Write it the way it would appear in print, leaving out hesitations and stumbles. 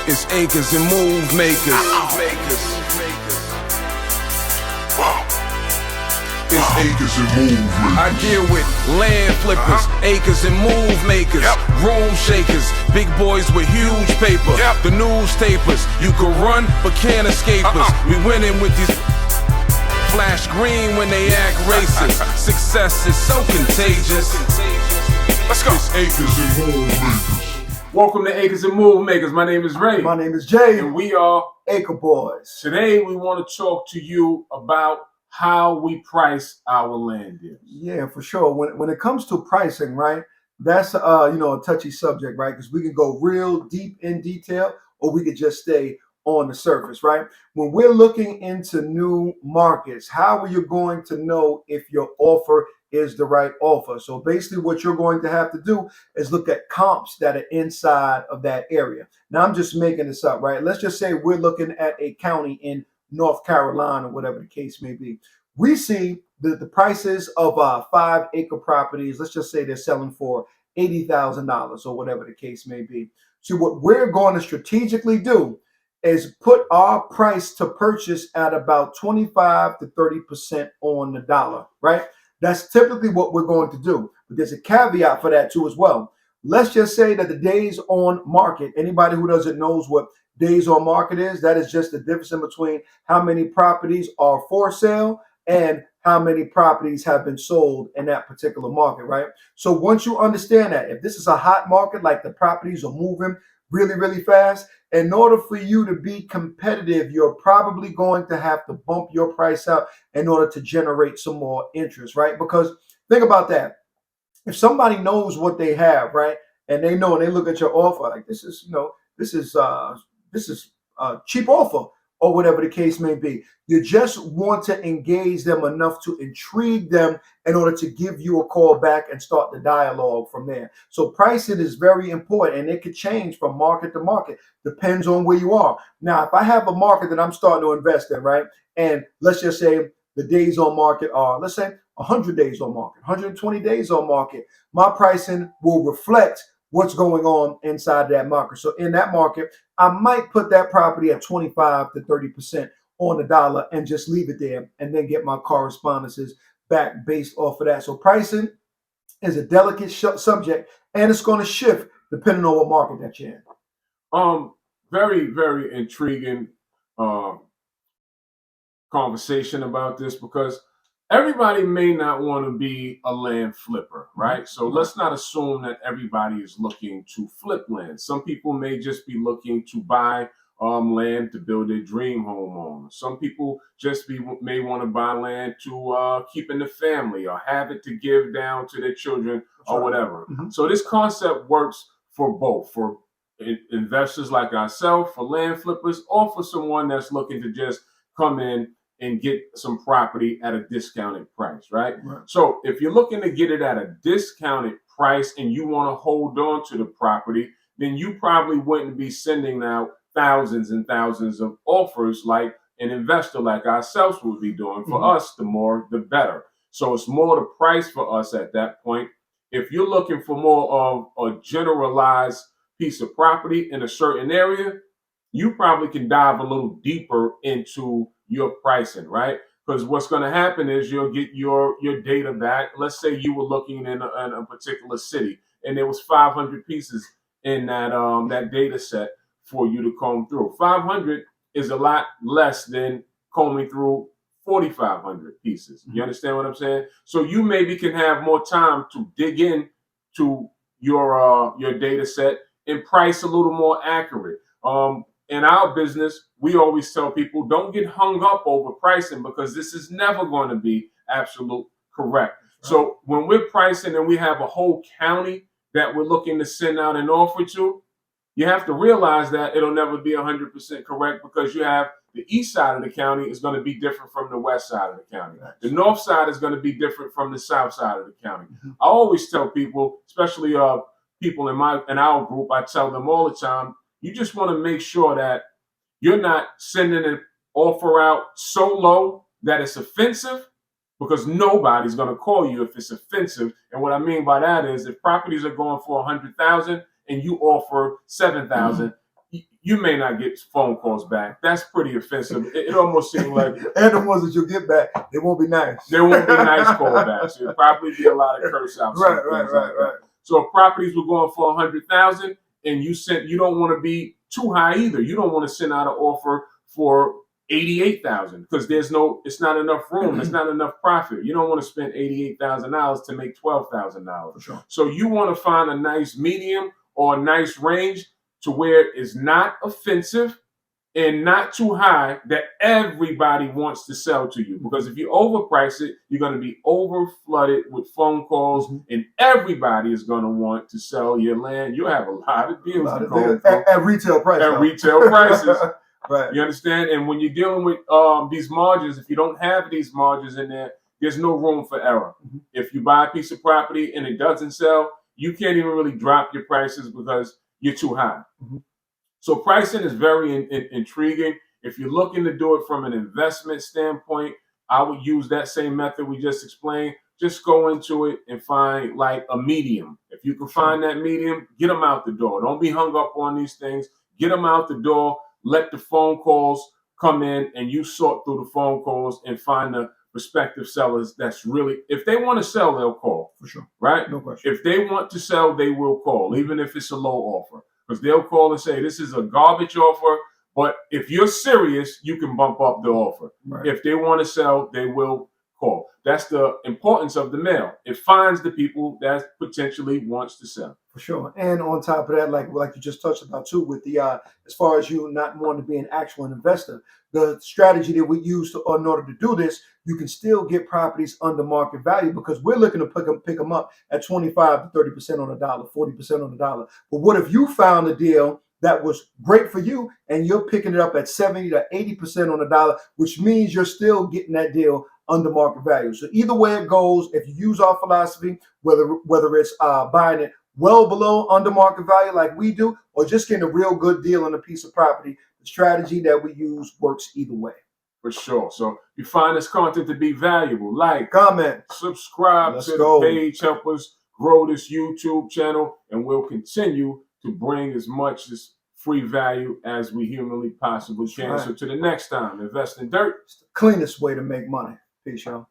It's acres and move makers. It's acres and move makers. I deal with land flippers, acres and move makers, room shakers, big boys with huge paper, the newspapers. You can run but can't escape us. We winning with these flash green when they act racist. Success is so contagious. Let's go. It's acres and move makers. Welcome to Acres and Move Makers. My name is Ray. My name is Jay. And we are Acre Boys. Today we want to talk to you about how we price our land deals. Yeah, for sure. When it comes to pricing, right, that's a touchy subject, right? Because we can go real deep in detail, or we could just stay on the surface, right? When we're looking into new markets, how are you going to know if your offer is the right offer? So basically what you're going to have to do is look at comps that are inside of that area. Now I'm just making this up, right? Let's just say we're looking at a county in North Carolina, whatever the case may be. We see the prices of 5-acre properties. Let's just say they're selling for $80,000 or whatever the case may be. So what we're going to strategically do is put our price to purchase at about 25 to 30% on the dollar, right? That's typically what we're going to do. But there's a caveat for that too as well. Let's just say that the days on market, anybody who doesn't knows what days on market is, that is just the difference in between how many properties are for sale and how many properties have been sold in that particular market, right? So once you understand that, if this is a hot market, like the properties are moving really, really fast, in order for you to be competitive, you're probably going to have to bump your price out in order to generate some more interest, right? Because think about that. If somebody knows what they have, right, and they know and they look at your offer, like this is a cheap offer or whatever the case may be. You just want to engage them enough to intrigue them in order to give you a call back and start the dialogue from there. So pricing is very important, and it could change from market to market. Depends on where you are. Now, if I have a market that I'm starting to invest in, right, and let's just say the days on market are, let's say 100 days on market, 120 days on market, my pricing will reflect what's going on inside that market. So in that market, I might put that property at 25 to 30% on the dollar and just leave it there and then get my correspondences back based off of that. So pricing is a delicate subject, and it's going to shift depending on what market that you're in. Very, very intriguing conversation about this, because everybody may not want to be a land flipper, right? So let's not assume that everybody is looking to flip land. Some people may just be looking to buy land to build their dream home on. Some people just may want to buy land to keep in the family or have it to give down to their children or whatever. So this concept works for both, for investors like ourselves, for land flippers, or for someone that's looking to just come in and get some property at a discounted price, right? So if you're looking to get it at a discounted price and you want to hold on to the property, then you probably wouldn't be sending out thousands and thousands of offers like an investor like ourselves would be doing. For us, the more, the better. So it's more the price for us at that point. If you're looking for more of a generalized piece of property in a certain area, you probably can dive a little deeper into your pricing, right? Because what's going to happen is you'll get your data back. Let's say you were looking in a particular city and there was 500 pieces in that data set for you to comb through. 500 is a lot less than combing through 4,500 pieces. You understand what I'm saying? So you maybe can have more time to dig in to your data set and price a little more accurate. In our business, we always tell people, don't get hung up over pricing, because this is never going to be absolute correct. So when we're pricing and we have a whole county that we're looking to send out an offer to, you have to realize that it'll never be 100% correct, because you have the east side of the county is going to be different from the west side of the county. The north side is going to be different from the south side of the county. I always tell people, especially people in our group, I tell them all the time, you just want to make sure that you're not sending an offer out so low that it's offensive, because nobody's going to call you if it's offensive. And what I mean by that is, if properties are going for 100,000 and you offer 7,000, you may not get phone calls back. That's pretty offensive. It almost seems like And the ones that you'll get back, they won't be nice. there won't be nice callbacks. There'll probably be a lot of curse outs. Right, right, right. So if properties were going for 100,000 and you don't want to be too high either. You don't want to send out an offer for 88,000 because it's not enough room. It's not enough profit. You don't want to spend $88,000 to make $12,000. Sure. So you want to find a nice medium or a nice range to where it's not offensive and not too high that everybody wants to sell to you. Because if you overprice it, you're going to be over flooded with phone calls, and everybody is going to want to sell your land. You have a lot of deals to go at retail price. at retail prices. Right. You understand? And when you're dealing with these margins, if you don't have these margins in there, there's no room for error. If you buy a piece of property and it doesn't sell, you can't even really drop your prices because you're too high. So pricing is very intriguing. If you're looking to do it from an investment standpoint, I would use that same method we just explained. Just go into it and find like a medium. If you can find that medium, get them out the door. Don't be hung up on these things. Get them out the door. Let the phone calls come in and you sort through the phone calls and find the prospective sellers that's really, if they want to sell, they'll call. For sure. Right? No question. If they want to sell, they will call, even if it's a low offer. Because they'll call and say, this is a garbage offer, but if you're serious, you can bump up the offer. Right. If they want to sell, they will call. That's the importance of the mail. It finds the people that potentially wants to sell. For sure. And on top of that, like you just touched about too, with the as far as you not wanting to be an actual investor, the strategy that we use in order to do this, you can still get properties under market value because we're looking to pick them up at 25 to 30% on the dollar, 40% on the dollar. But what if you found a deal that was great for you and you're picking it up at 70 to 80% on the dollar, which means you're still getting that deal under market value. So either way it goes, if you use our philosophy, whether it's buying it well below under market value like we do, or just getting a real good deal on a piece of property, the strategy that we use works either way. For sure. So you find this content to be valuable. Like, comment, subscribe Let's to go. the page, help us grow this YouTube channel, and we'll continue to bring as much as free value as we humanly possibly can. Right. So to the next time, invest in dirt. It's the cleanest way to make money. Peace, y'all.